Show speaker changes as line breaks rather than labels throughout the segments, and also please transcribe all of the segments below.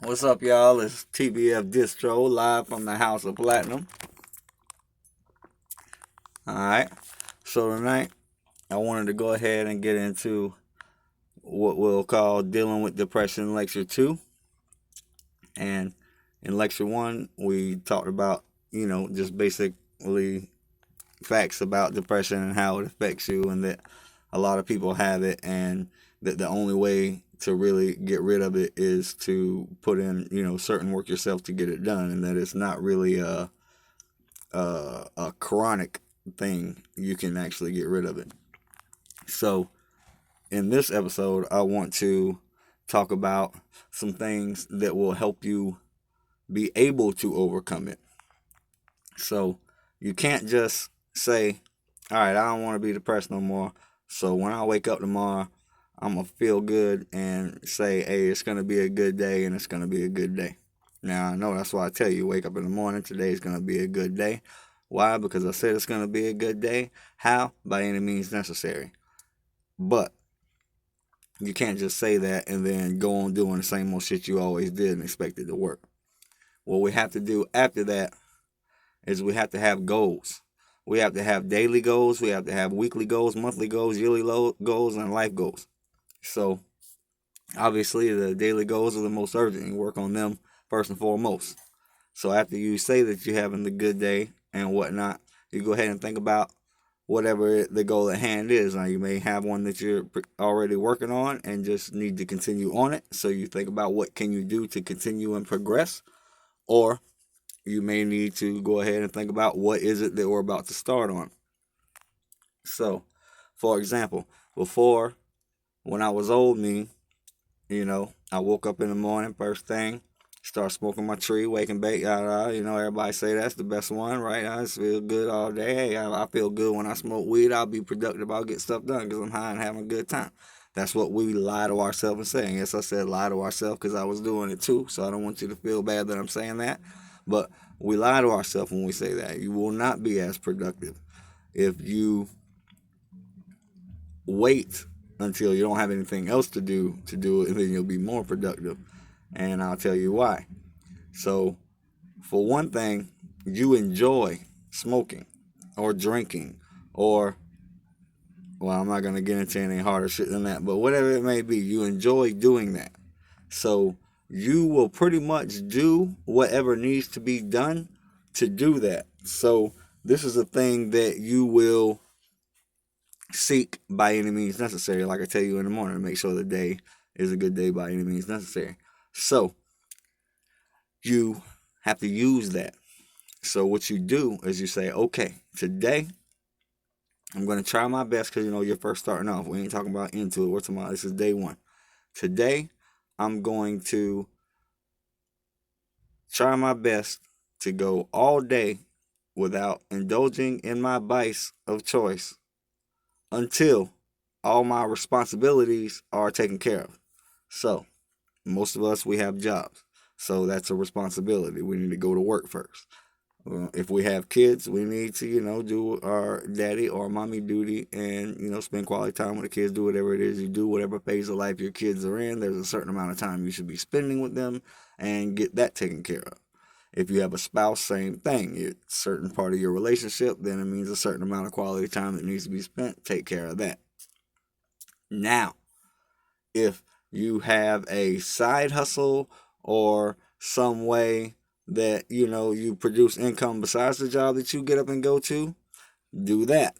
What's up, y'all? It's TBF Distro live from the House of Platinum. Alright, so tonight I wanted to go ahead and get into what we'll call Dealing with Depression Lecture 2. And in Lecture 1, we talked about, just basically facts about depression and how it affects you, and that a lot of people have it, and that the only way to really get rid of it is to put in, certain work yourself to get it done, and that it's not really a chronic thing. You can actually get rid of it. So, in this episode, I want to talk about some things that will help you be able to overcome it. So, you can't just say, all right, I don't want to be depressed no more. So, when I wake up tomorrow, I'm going to feel good and say, hey, it's going to be a good day, and it's going to be a good day. Now, I know that's why I tell you, wake up in the morning, today is going to be a good day. Why? Because I said it's going to be a good day. How? By any means necessary. But you can't just say that and then go on doing the same old shit you always did and expect it to work. What we have to do after that is we have to have goals. We have to have daily goals. We have to have weekly goals, monthly goals, yearly goals, and life goals. So, obviously, the daily goals are the most urgent. You work on them first and foremost. So, after you say that you're having the good day and whatnot, you go ahead and think about whatever the goal at hand is. Now, you may have one that you're already working on and just need to continue on it. So, you think about what can you do to continue and progress, or you may need to go ahead and think about what is it that we're about to start on. So, for example, before, when I was old me, I woke up in the morning, first thing, start smoking my tree, waking back, everybody say that's the best one, right? I just feel good all day. Hey, I feel good when I smoke weed. I'll be productive. I'll get stuff done because I'm high and having a good time. That's what we lie to ourselves and saying. Yes, I said lie to ourselves because I was doing it too, so I don't want you to feel bad that I'm saying that. But we lie to ourselves when we say that. You will not be as productive if you wait until you don't have anything else to do it, and then you'll be more productive. And I'll tell you why. So, for one thing, you enjoy smoking or drinking or, well, I'm not going to get into any harder shit than that, but whatever it may be, you enjoy doing that. So, you will pretty much do whatever needs to be done to do that. So, this is a thing that you will seek by any means necessary, like I tell you in the morning, to make sure the day is a good day by any means necessary. So, you have to use that. So, what you do is you say, okay, today I'm going to try my best because, you're first starting off. We ain't talking about into it. We're talking about this is day one. Today, I'm going to try my best to go all day without indulging in my vice of choice until all my responsibilities are taken care of. So, most of us, we have jobs. So, that's a responsibility. We need to go to work first. If we have kids, we need to, do our daddy or mommy duty and, spend quality time with the kids, do whatever it is you do, whatever phase of life your kids are in. There's a certain amount of time you should be spending with them and get that taken care of. If you have a spouse, same thing. It's a certain part of your relationship, then it means a certain amount of quality time that needs to be spent. Take care of that. Now, if you have a side hustle or some way that you produce income besides the job that you get up and go to, do that.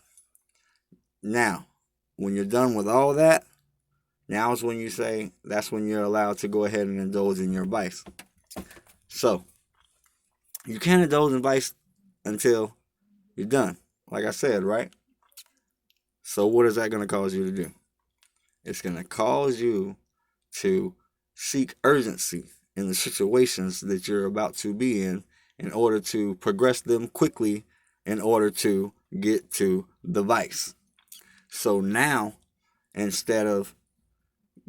Now, when you're done with all that, now is when you say that's when you're allowed to go ahead and indulge in your vice. So, you can't indulge in vice until you're done, like I said, right? So, what is that going to cause you to do? It's going to cause you to seek urgency in the situations that you're about to be in order to progress them quickly, in order to get to the vice. So now, instead of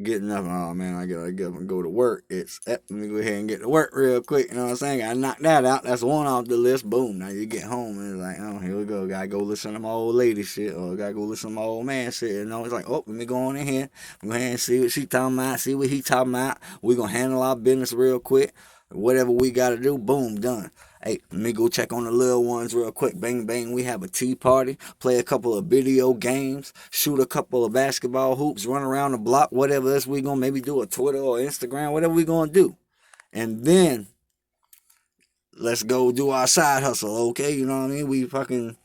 getting up. Oh man, I gotta get up and go to work. Let me go ahead and get to work real quick. You know what I'm saying? I knock that out. That's one off the list. Boom. Now you get home and it's like, oh, here we go. Gotta go listen to my old lady shit, or gotta go listen to my old man shit. You know, it's like, oh, let me go on in here. Go ahead and see what she talking about. See what he talking about. We gonna handle our business real quick. Whatever we gotta do, boom, done. Hey, let me go check on the little ones real quick. Bang, bang. We have a tea party, play a couple of video games, shoot a couple of basketball hoops, run around the block, whatever else we going to maybe do a Twitter or Instagram, whatever we going to do. And then let's go do our side hustle, okay? You know what I mean? We fucking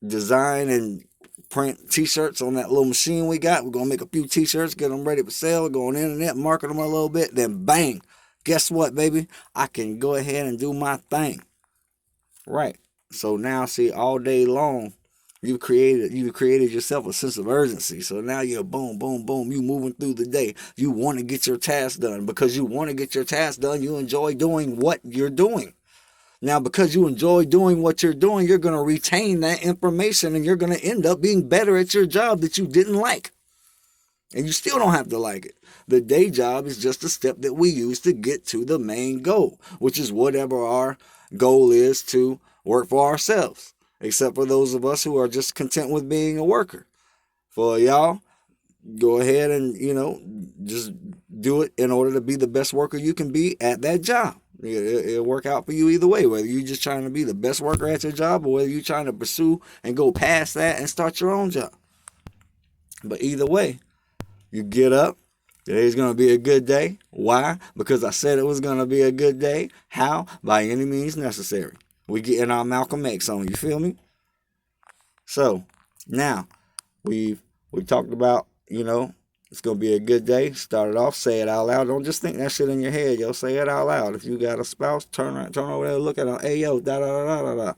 design and print t-shirts on that little machine we got. We're going to make a few t-shirts, get them ready for sale, go on the internet, market them a little bit, then bang. Guess what, baby? I can go ahead and do my thing. Right. So now, see, all day long, you created yourself a sense of urgency. So now you're boom, boom, boom. You moving through the day. You want to get your task done. Because you want to get your task done, you enjoy doing what you're doing. Now, because you enjoy doing what you're doing, you're going to retain that information and you're going to end up being better at your job that you didn't like. And you still don't have to like it. The day job is just a step that we use to get to the main goal, which is whatever our goal is to work for ourselves, except for those of us who are just content with being a worker. For y'all, go ahead and, just do it in order to be the best worker you can be at that job. It'll work out for you either way, whether you're just trying to be the best worker at your job or whether you're trying to pursue and go past that and start your own job. But either way, you get up. Today's going to be a good day. Why? Because I said it was going to be a good day. How? By any means necessary. We getting our Malcolm X on. You feel me? So, now, we talked about, it's going to be a good day. Start it off. Say it out loud. Don't just think that shit in your head, yo. Say it out loud. If you got a spouse, turn over there, look at them. Hey, yo, da-da-da-da-da-da.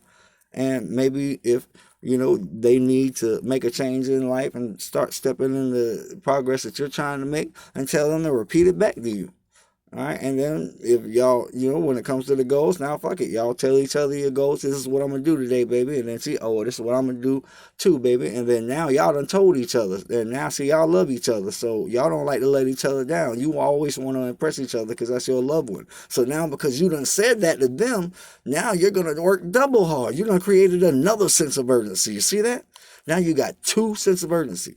And maybe if they need to make a change in life and start stepping in the progress that you're trying to make, and tell them to repeat it back to you. All right. And then if y'all, when it comes to the goals, now fuck it. Y'all tell each other your goals. This is what I'm going to do today, baby. And then see, this is what I'm going to do too, baby. And then now y'all done told each other. And now see, y'all love each other. So y'all don't like to let each other down. You always want to impress each other because that's your loved one. So now because you done said that to them, now you're going to work double hard. You done created another sense of urgency. You see that? Now you got two sense of urgency.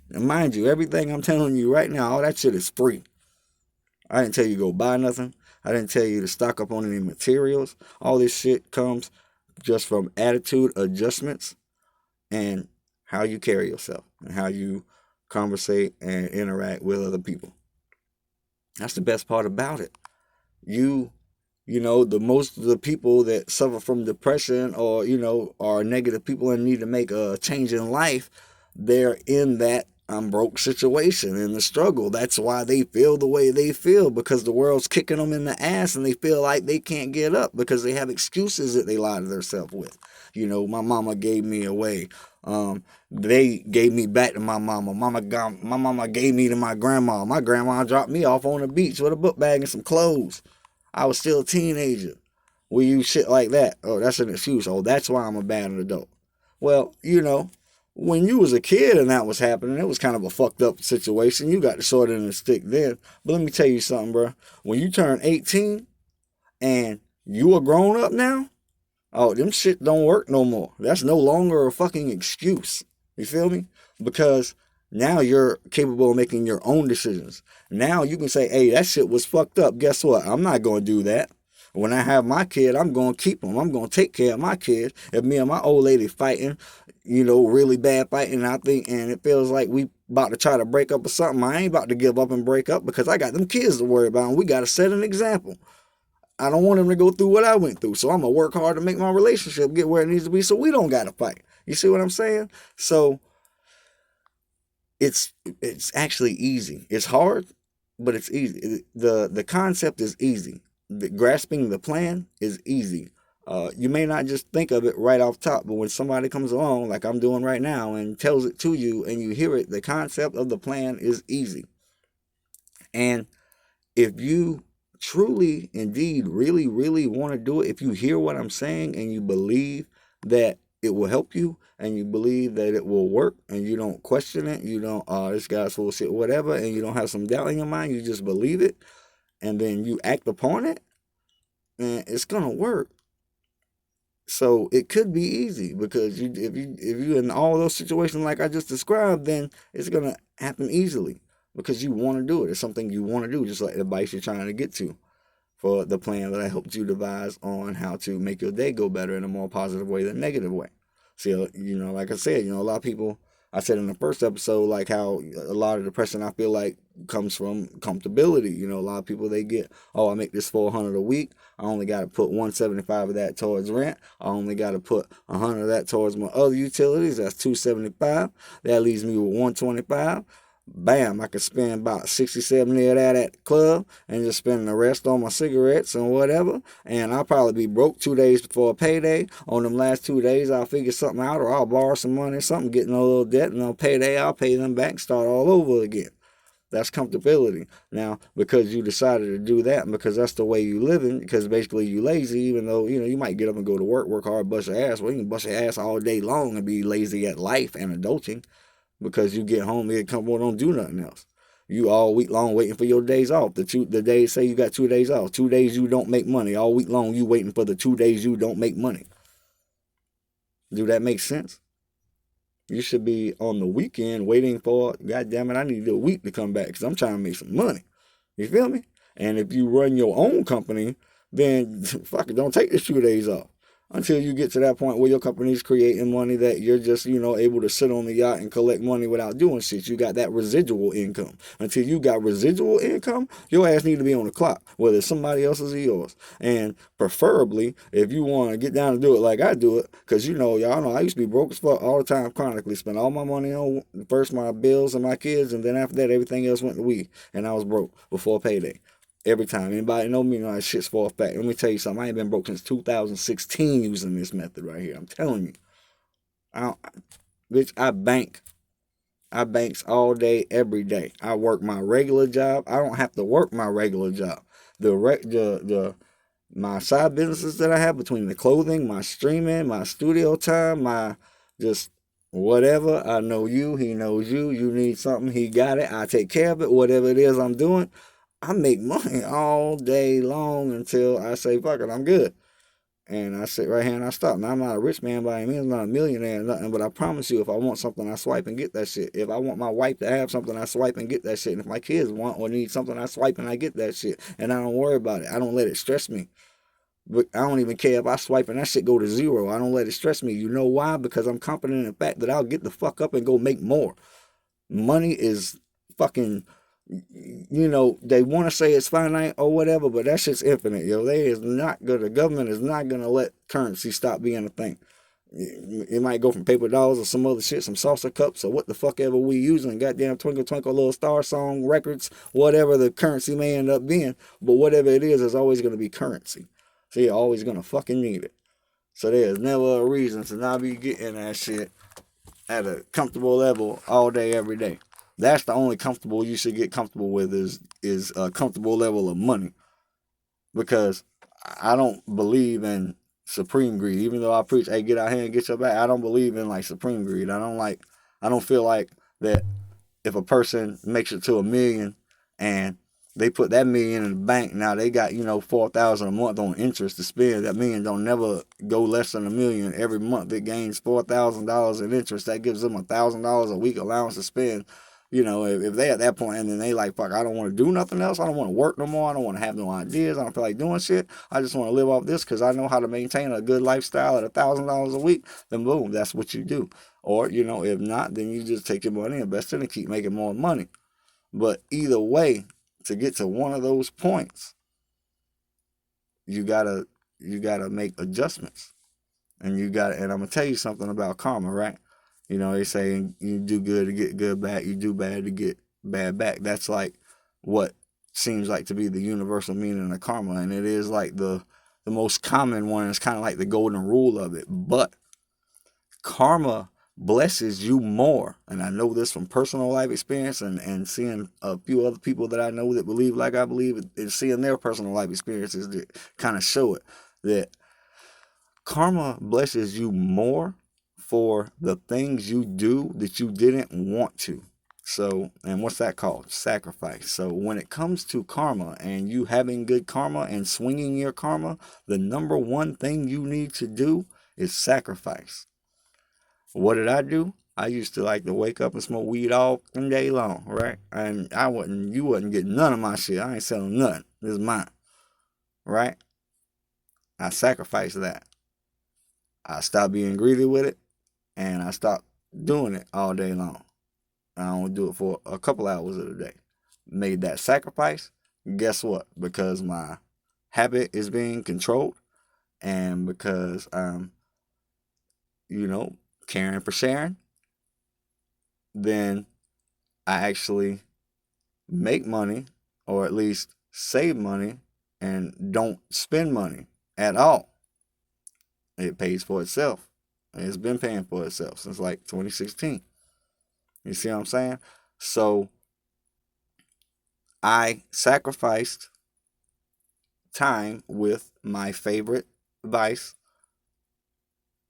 And mind you, everything I'm telling you right now, all that shit is free. I didn't tell you to go buy nothing. I didn't tell you to stock up on any materials. All this shit comes just from attitude adjustments and how you carry yourself and how you conversate and interact with other people. That's the best part about it. The most of the people that suffer from depression or, are negative people and need to make a change in life, they're in that I'm broke situation, in the struggle. That's why they feel the way they feel, because the world's kicking them in the ass and they feel like they can't get up because they have excuses that they lie to themselves with. My mama gave me away. They gave me back to my mama. My mama gave me to my grandma. My grandma dropped me off on the beach with a book bag and some clothes. I was still a teenager. We use shit like that. Oh, that's an excuse. Oh, that's why I'm a bad adult. Well, when you was a kid and that was happening, it was kind of a fucked up situation. You got the short end of the stick then. But let me tell you something, bro. When you turn 18 and you a grown up now, them shit don't work no more. That's no longer a fucking excuse. You feel me? Because now you're capable of making your own decisions. Now you can say, hey, that shit was fucked up. Guess what? I'm not going to do that. When I have my kid, I'm going to keep him. I'm going to take care of my kid. If me and my old lady fighting, really bad fighting, and it feels like we about to try to break up or something, I ain't about to give up and break up because I got them kids to worry about, and we got to set an example. I don't want them to go through what I went through, so I'm going to work hard to make my relationship get where it needs to be so we don't got to fight. You see what I'm saying? So it's actually easy. It's hard, but it's easy. The concept is easy. Grasping the plan is easy. You may not just think of it right off top, but when somebody comes along, like I'm doing right now, and tells it to you and you hear it, the concept of the plan is easy. And if you truly, indeed, really, really want to do it, if you hear what I'm saying and you believe that it will help you and you believe that it will work and you don't question it, you don't, this guy's full of shit, whatever, and you don't have some doubt in your mind, you just believe it and then you act upon it, and it's gonna work. So it could be easy because if you in all those situations like I just described, then it's gonna happen easily because you want to do it. It's something you want to do, just like the advice you're trying to get to for the plan that I helped you devise on how to make your day go better in a more positive way than negative way. See, like I said, a lot of people, I said in the first episode, like how a lot of depression I feel like comes from comfortability. A lot of people, they get, oh, I make this 400 a week. I only got to put 175 of that towards rent. I only got to put 100 of that towards my other utilities. That's 275. That leaves me with 125. Bam, I could spend about 60, 70 of that at the club and just spend the rest on my cigarettes and whatever. And I'll probably be broke 2 days before a payday. On them last 2 days, I'll figure something out, or I'll borrow some money or something, get in a little debt, and on payday, I'll pay them back and start all over again. That's comfortability. Now, because you decided to do that, and because that's the way you living, because basically you lazy, even though, you might get up and go to work hard, bust your ass. Well, you can bust your ass all day long and be lazy at life and adulting. Because you get home, you get comfortable, don't do nothing else. You all week long waiting for your days off. The days, say you got 2 days off. 2 days you don't make money. All week long you waiting for the 2 days you don't make money. Do that make sense? You should be on the weekend waiting for, God damn it, I need a week to come back because I'm trying to make some money. You feel me? And if you run your own company, then fuck it, don't take the 2 days off until you get to that point where your company's creating money that you're just, able to sit on the yacht and collect money without doing shit. You got that residual income. Until you got residual income, your ass need to be on the clock, whether it's somebody else's or yours. And preferably, if you want to get down and do it like I do it, because y'all know I used to be broke as fuck all the time chronically, spend all my money on first my bills and my kids, and then after that, everything else went to weed. And I was broke before payday. Every time. Anybody know me, that shit's for a fact. Let me tell you something. I ain't been broke since 2016 using this method right here. I'm telling you. Bitch, I bank. I banks all day, every day. I work my regular job. I don't have to work my regular job. My side businesses that I have between the clothing, my streaming, my studio time, my just whatever. I know you, he knows you. You need something, he got it. I take care of it. Whatever it is I'm doing, I make money all day long until I say, fuck it, I'm good. And I sit right here and I stop. Now, I'm not a rich man by any means, I'm not a millionaire or nothing, but I promise you, if I want something, I swipe and get that shit. If I want my wife to have something, I swipe and get that shit. And if my kids want or need something, I swipe and I get that shit. And I don't worry about it. I don't let it stress me. But I don't even care if I swipe and that shit go to zero. I don't let it stress me. You know why? Because I'm confident in the fact that I'll get the fuck up and go make more. Money is fucking, they want to say it's finite or whatever, but that shit's infinite, yo. The government is not going to let currency stop being a thing. It might go from paper dolls or some other shit, some salsa cups or what the fuck ever we using, goddamn Twinkle Twinkle Little Star song records, whatever the currency may end up being. But whatever it is, it's always going to be currency. So you're always going to fucking need it. So there's never a reason to not be getting that shit at a comfortable level all day, every day. That's the only comfortable you should get comfortable with is a comfortable level of money. Because I don't believe in supreme greed. Even though I preach, hey, get out here and get your bag, I don't believe in like supreme greed. I don't feel like that if a person makes it to 1 million and they put that 1 million in the bank, now they got, 4,000 a month on interest to spend. That 1 million don't never go less than 1 million. Every month it gains $4,000 in interest. That gives them $1,000 a week allowance to spend. If they at that point and then they like, fuck, I don't want to do nothing else. I don't want to work no more. I don't want to have no ideas. I don't feel like doing shit. I just want to live off this because I know how to maintain a good lifestyle at $1,000 a week. Then boom, that's what you do. Or, if not, then you just take your money, invest it, and keep making more money. But either way, to get to one of those points, you gotta make adjustments. And I'm gonna tell you something about karma, right? They say you do good to get good back, you do bad to get bad back. That's like what seems like to be the universal meaning of karma. And it is like the most common one. It's kind of like the golden rule of it. But karma blesses you more. And I know this from personal life experience and seeing a few other people that I know that believe like I believe, and seeing their personal life experiences that kind of show it, that karma blesses you more for the things you do that you didn't want to. So, and what's that called? Sacrifice. So, when it comes to karma and you having good karma and swinging your karma, the number one thing you need to do is sacrifice. What did I do? I used to like to wake up and smoke weed all day long, right? And you wouldn't get none of my shit. I ain't selling nothing. This is mine, right? I sacrificed that. I stopped being greedy with it, and I stopped doing it all day long. I only do it for a couple hours of the day. Made that sacrifice. Guess what? Because my habit is being controlled, and because I'm, caring for sharing, then I actually make money, or at least save money, and don't spend money at all. It pays for itself. It's been paying for itself since like 2016. You see what I'm saying? So I sacrificed time with my favorite vice,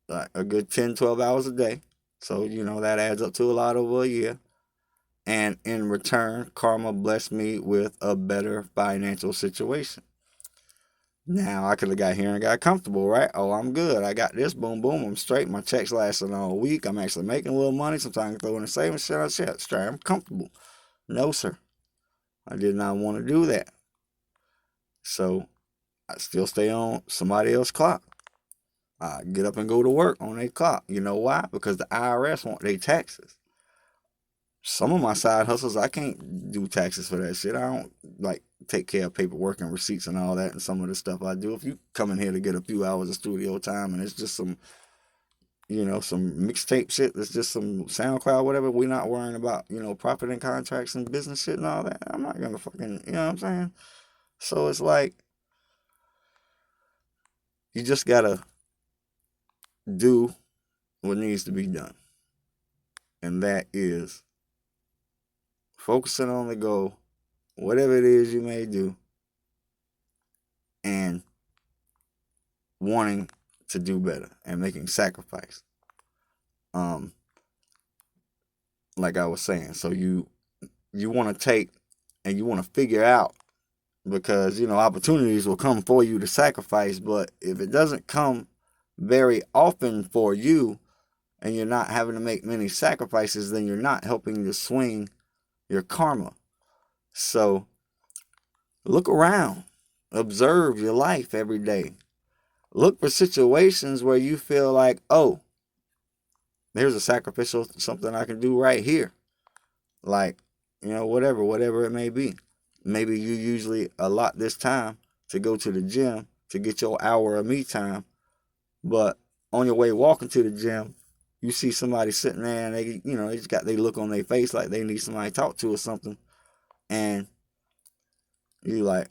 like a good 10, 12 hours a day. So, that adds up to a lot over a year. And in return, karma blessed me with a better financial situation. Now I could have got here and got comfortable, right? Oh, I'm good. I got this. Boom, boom. I'm straight. My checks lasting all week. I'm actually making a little money. Sometimes I can throw in a savings. Shit. Straight. I'm comfortable. No, sir. I did not want to do that. So I still stay on somebody else's clock. I get up and go to work on their clock. You know why? Because the IRS want their taxes. Some of my side hustles, I can't do taxes for that shit. I don't take care of paperwork and receipts and all that and some of the stuff I do. If you come in here to get a few hours of studio time and it's just some mixtape shit, it's just some SoundCloud, whatever, we're not worrying about, profit and contracts and business shit and all that. I'm not gonna fucking, you know what I'm saying? So it's like, you just gotta do what needs to be done. And that is focusing on the goal, whatever it is you may do, and wanting to do better and making sacrifice. Like I was saying, so you want to take and you want to figure out, because opportunities will come for you to sacrifice, but if it doesn't come very often for you and you're not having to make many sacrifices, then you're not helping to swing your karma. So look around, observe your life every day. Look for situations where you feel like, oh, there's a sacrificial something I can do right here. Like, whatever it may be. Maybe you usually allot this time to go to the gym to get your hour of me time, but on your way walking to the gym, you see somebody sitting there and they just got their look on their face like they need somebody to talk to or something, and you like,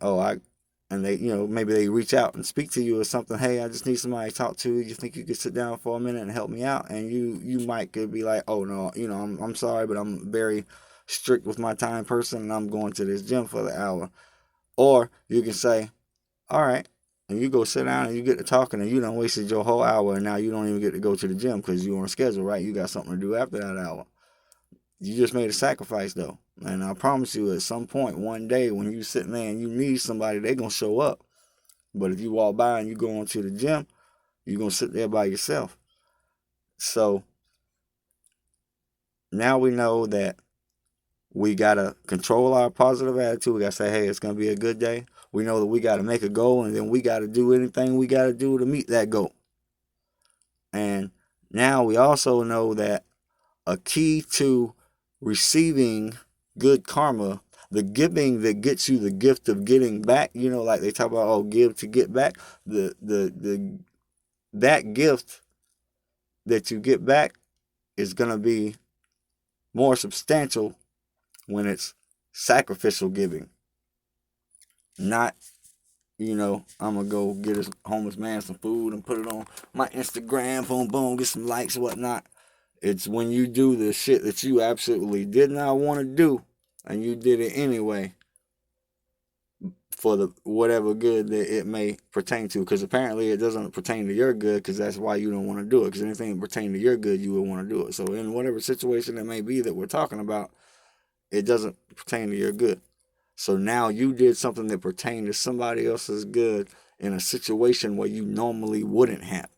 and they, maybe they reach out and speak to you or something. Hey, I just need somebody to talk to. You think you could sit down for a minute and help me out? And you might could be like, oh no, I'm sorry, but I'm very strict with my time person, and I'm going to this gym for the hour. Or you can say, all right, and you go sit down and you get to talking, and you done wasted your whole hour, and now you don't even get to go to the gym because you're on a schedule, right? You got something to do after that hour. You just made a sacrifice though. And I promise you, at some point, one day, when you sitting there and you need somebody, they going to show up. But if you walk by and you go into the gym, you're going to sit there by yourself. So now we know that we got to control our positive attitude. We got to say, hey, it's going to be a good day. We know that we got to make a goal, and then we got to do anything we got to do to meet that goal. And now we also know that a key to receiving good karma, the giving that gets you the gift of getting back, like they talk about, oh, give to get back, that gift that you get back is going to be more substantial when it's sacrificial giving. Not, I'm going to go get this homeless man some food and put it on my Instagram, boom, boom, get some likes, whatnot. It's when you do the shit that you absolutely did not want to do, and you did it anyway for the whatever good that it may pertain to, because apparently it doesn't pertain to your good, because that's why you don't want to do it, because anything that pertains to your good, you would want to do it. So in whatever situation it may be that we're talking about, it doesn't pertain to your good. So now you did something that pertained to somebody else's good in a situation where you normally wouldn't have.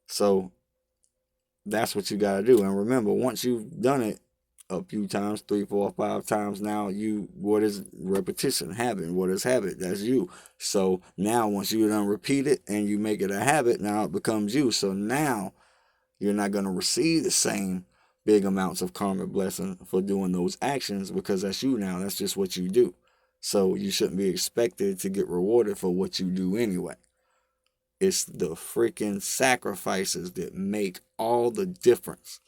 So that's what you got to do. And remember, once you've done it a few times, 3, 4, 5 times, now what is repetition? Habit. What is habit? That's you. So now once you done repeat it and you make it a habit, now it becomes you. So now you're not going to receive the same big amounts of karmic blessing for doing those actions, because that's you now. That's just what you do. So you shouldn't be expected to get rewarded for what you do anyway. It's the freaking sacrifices that make all the difference.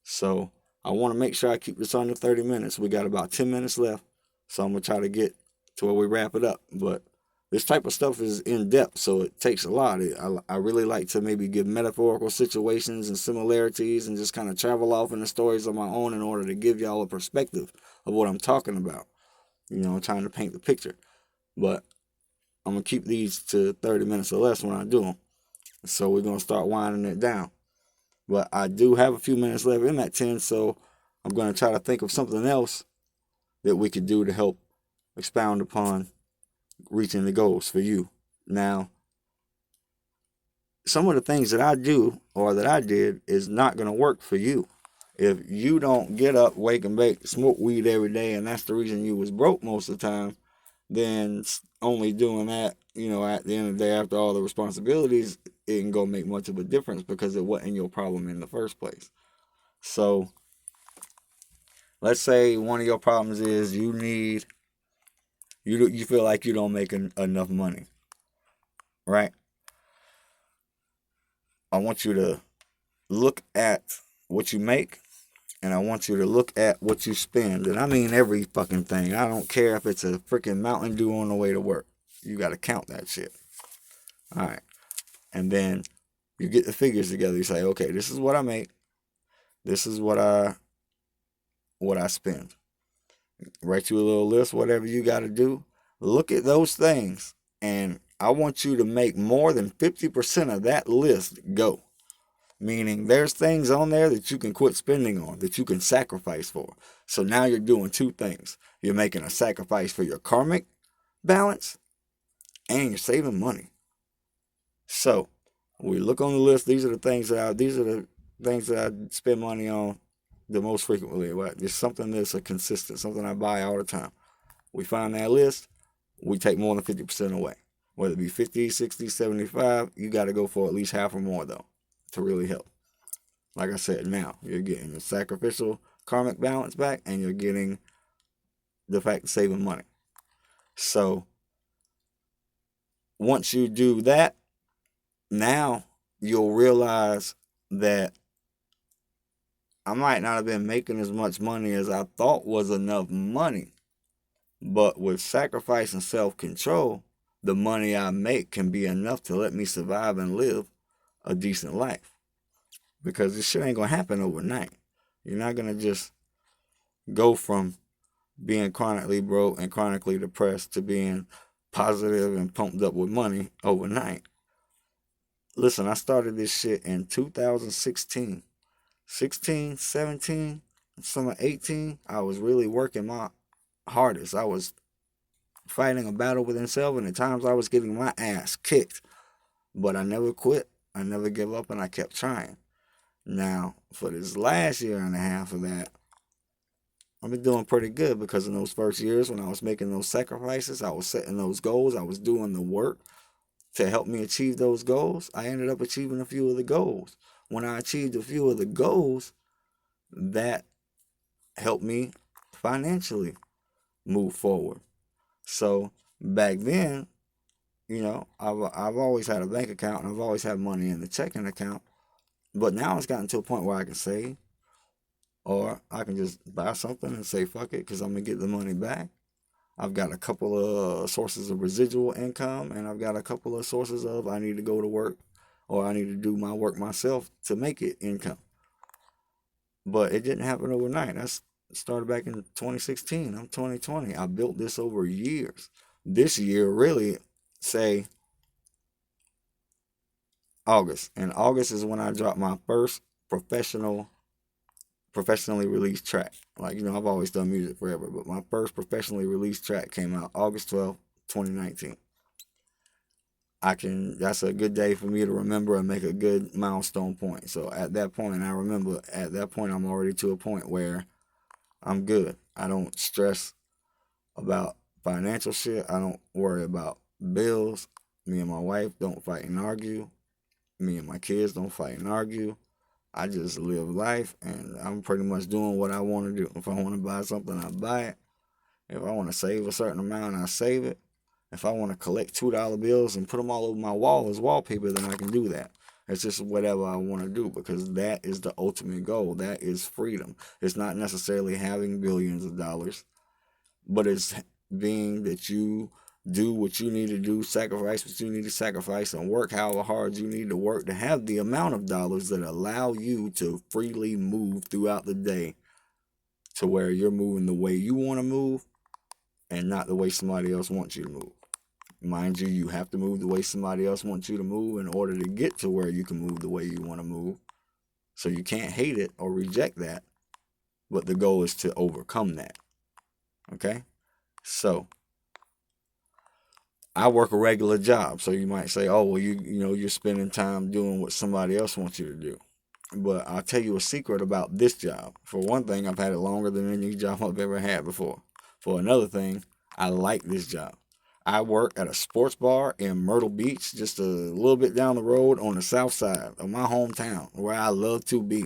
So I want to make sure I keep this under 30 minutes. We got about 10 minutes left. So I'm going to try to get to where we wrap it up. But this type of stuff is in depth, so it takes a lot. I really like to maybe give metaphorical situations and similarities and just kind of travel off into stories of my own in order to give y'all a perspective of what I'm talking about. Trying to paint the picture. But I'm going to keep these to 30 minutes or less when I do them. So we're going to start winding it down. But I do have a few minutes left in that 10, so I'm going to try to think of something else that we could do to help expound upon reaching the goals for you. Now, some of the things that I do or that I did is not going to work for you. If you don't get up, wake and bake, smoke weed every day, and that's the reason you was broke most of the time, then only doing that, at the end of the day, after all the responsibilities, it can go make much of a difference because it wasn't your problem in the first place. So let's say one of your problems is you feel like you don't make enough money, right? I want you to look at what you make, and I want you to look at what you spend. And I mean every fucking thing. I don't care if it's a freaking Mountain Dew on the way to work. You got to count that shit. All right. And then you get the figures together. You say, okay, this is what I make. This is what I spend. Write you a little list, whatever you got to do. Look at those things. And I want you to make more than 50% of that list go. Meaning there's things on there that you can quit spending on, that you can sacrifice for. So now you're doing two things. You're making a sacrifice for your karmic balance, and you're saving money. So we look on the list. These are the things that I spend money on the most frequently. Right? Just something that's a consistent, something I buy all the time. We find that list, we take more than 50% away. Whether it be 50, 60, 75, you got to go for at least half or more though, to really help. Like I said, now you're getting the sacrificial karmic balance back, and you're getting the fact of saving money. So once you do that, now you'll realize that I might not have been making as much money as I thought was enough money, but with sacrifice and self-control, the money I make can be enough to let me survive and live a decent life. Because this shit ain't going to happen overnight. You're not going to just go from being chronically broke and chronically depressed to being positive and pumped up with money overnight. Listen, I started this shit in 2016. 16, 17, summer 18, I was really working my hardest. I was fighting a battle within self, and at times I was getting my ass kicked. But I never quit. I never gave up, and I kept trying. Now, for this last year and a half of that, I've been doing pretty good, because in those first years when I was making those sacrifices, I was setting those goals, I was doing the work to help me achieve those goals. I ended up achieving a few of the goals. When I achieved a few of the goals, that helped me financially move forward. So back then, I've always had a bank account, and I've always had money in the checking account. But now it's gotten to a point where I can save, or I can just buy something and say fuck it, because I'm gonna get the money back. I've got a couple of sources of residual income, and I've got a couple of sources of I need to go to work, or I need to do my work myself to make it income. But it didn't happen overnight. That's It started back in 2016. I'm 2020. I built this over years. This year, really, say August. And August is when I dropped my first professionally released track. Like, I've always done music forever, but my first professionally released track came out August 12th, 2019. That's a good day for me to remember and make a good milestone point. So at that point, I'm already to a point where I'm good. I don't stress about financial shit. I don't worry about bills. Me and my wife don't fight and argue. Me and my kids don't fight and argue. I just live life, and I'm pretty much doing what I want to do. If I want to buy something, I buy it. If I want to save a certain amount, I save it. If I want to collect $2 bills and put them all over my wall as wallpaper, then I can do that. It's just whatever I want to do, because that is the ultimate goal. That is freedom. It's not necessarily having billions of dollars, but it's being that you do what you need to do, sacrifice what you need to sacrifice, and work however hard you need to work to have the amount of dollars that allow you to freely move throughout the day to where you're moving the way you want to move and not the way somebody else wants you to move. Mind you, you have to move the way somebody else wants you to move in order to get to where you can move the way you want to move. So you can't hate it or reject that, but the goal is to overcome that. Okay? So I work a regular job, so you might say, "Oh, well, you're spending time doing what somebody else wants you to do." But I'll tell you a secret about this job. For one thing, I've had it longer than any job I've ever had before. For another thing, I like this job. I work at a sports bar in Myrtle Beach, just a little bit down the road on the south side of my hometown, where I love to be.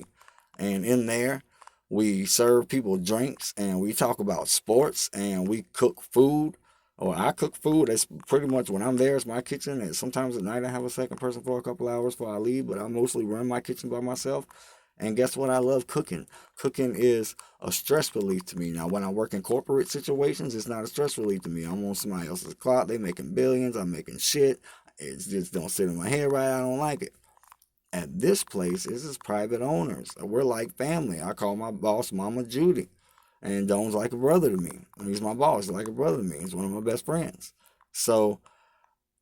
And in there, we serve people drinks, and we talk about sports, and we cook food. Or I cook food. That's pretty much when I'm there. It's my kitchen. And sometimes at night I have a second person for a couple hours before I leave. But I mostly run my kitchen by myself. And guess what? I love cooking. Cooking is a stress relief to me. Now, when I work in corporate situations, it's not a stress relief to me. I'm on somebody else's clock. They making billions. I'm making shit. It just don't sit in my head right. I don't like it. At this place, this is private owners. We're like family. I call my boss Mama Judy. And Don's like a brother to me. He's my boss. He's like a brother to me. He's one of my best friends. So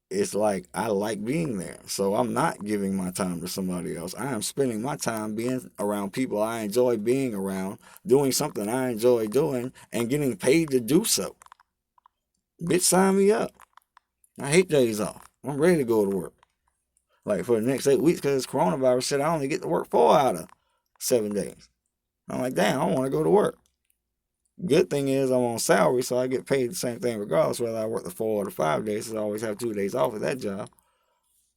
it's like I like being there. So I'm not giving my time to somebody else. I am spending my time being around people I enjoy being around, doing something I enjoy doing, and getting paid to do so. Bitch, sign me up. I hate days off. I'm ready to go to work. Like for the next 8 weeks, because it's coronavirus shit, I only get to work 4 out of 7 days. I'm like, damn, I want to go to work. Good thing is I'm on salary, so I get paid the same thing regardless whether I work the 4 or the 5 days. So I always have 2 days off at that job.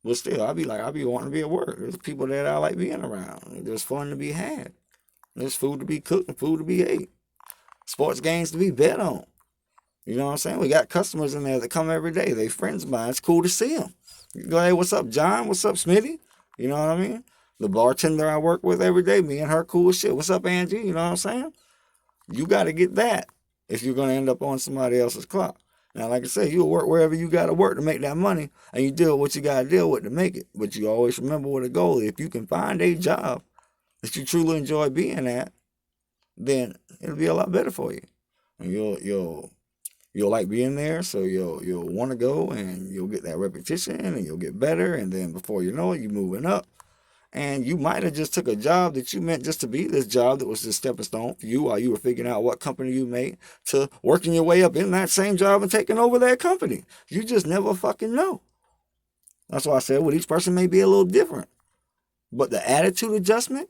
But still, I be wanting to be at work. There's people that I like being around. There's fun to be had. There's food to be cooked and food to be ate. Sports games to be bet on. You know what I'm saying? We got customers in there that come every day. They friends of mine. It's cool to see them. You go, hey, what's up, John? What's up, Smitty? You know what I mean? The bartender I work with every day, me and her cool as shit. What's up, Angie? You know what I'm saying? You got to get that if you're going to end up on somebody else's clock. Now, like I said, you'll work wherever you got to work to make that money, and you deal with what you got to deal with to make it. But you always remember what the goal is. If you can find a job that you truly enjoy being at, then it'll be a lot better for you. And you'll like being there, so you'll want to go, and you'll get that repetition, and you'll get better, and then before you know it, you're moving up. And you might have just took a job that you meant just to be this job that was the stepping stone for you while you were figuring out what company you made to working your way up in that same job and taking over that company. You just never fucking know. That's why I said, well, each person may be a little different. But the attitude adjustment,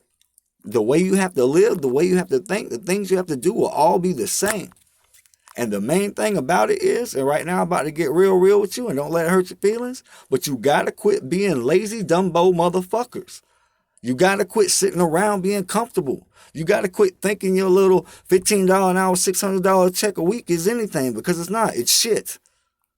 the way you have to live, the way you have to think, the things you have to do will all be the same. And the main thing about it is, and right now I'm about to get real with you, and don't let it hurt your feelings, but you gotta quit being lazy, dumbo motherfuckers. You got to quit sitting around being comfortable. You got to quit thinking your little $15 an hour, $600 check a week is anything, because it's not. It's shit.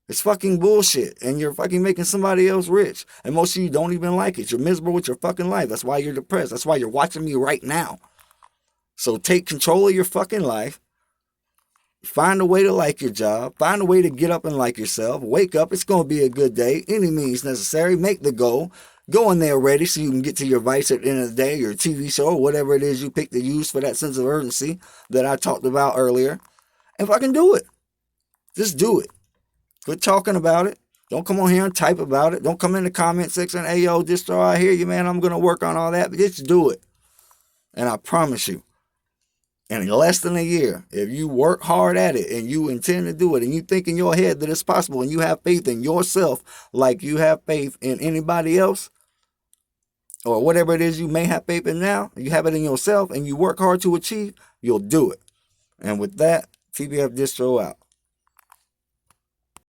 It's fucking bullshit. And you're fucking making somebody else rich. And most of you don't even like it. You're miserable with your fucking life. That's why you're depressed. That's why you're watching me right now. So take control of your fucking life. Find a way to like your job. Find a way to get up and like yourself. Wake up. It's going to be a good day. Any means necessary. Make the goal. Go in there ready so you can get to your vice at the end of the day, your TV show, or whatever it is you pick to use for that sense of urgency that I talked about earlier. And fucking do it. Just do it. Quit talking about it. Don't come on here and type about it. Don't come in the comment section, hey, yo, distro, I hear you, man. I'm going to work on all that. But just do it. And I promise you, in less than a year, if you work hard at it and you intend to do it and you think in your head that it's possible and you have faith in yourself like you have faith in anybody else or whatever it is you may have faith in now, you have it in yourself and you work hard to achieve, you'll do it. And with that, TBF Distro out.